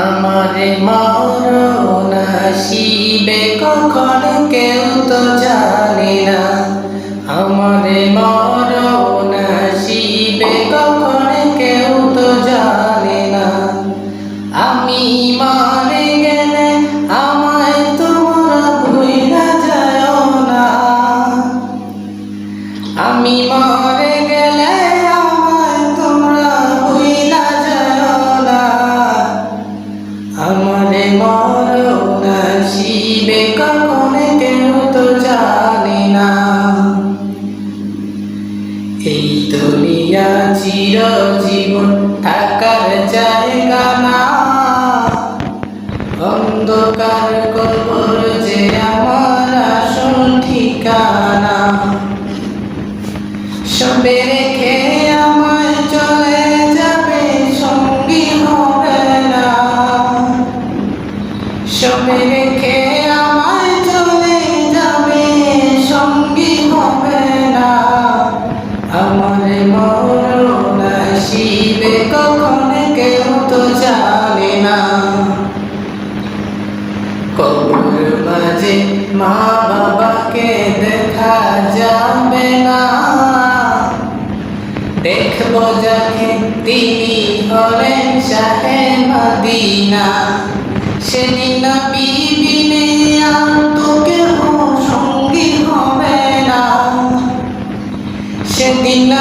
আমারে মরণ আসিবে কখন কেউ তো জানে না। আমারে মরণ আসিবে কখন কেউ তো জানে না। আমি মারে গেলে আমায় তোমরা ভুইলা যাও না। আমি মরে গেলে আমায় তোমরা ভুইলা যাও না। আমারে মরণ আসিবে কখন কেউ তো জানে না। এই দুনিয়া চিরজীবন থাকার জায়গা না। অন্ধকার কবর যে আমার আসল ঠিকানা। সবে রেখে আমায় চলে যাবে, সঙ্গী হবে না। সবে রেখে আমায় চলে যাবে, সঙ্গী হবে না। আমার মরণ আসিবে কখন কেউ তো জানে না। কবর মাঝে মা বাবাকে দেখা যাবে না। দেখবো যাকে তিনি হলেন শাহে মদিনা। সেদিন বিবিনে আর তো কেহ সঙ্গী হবে না। সেদিন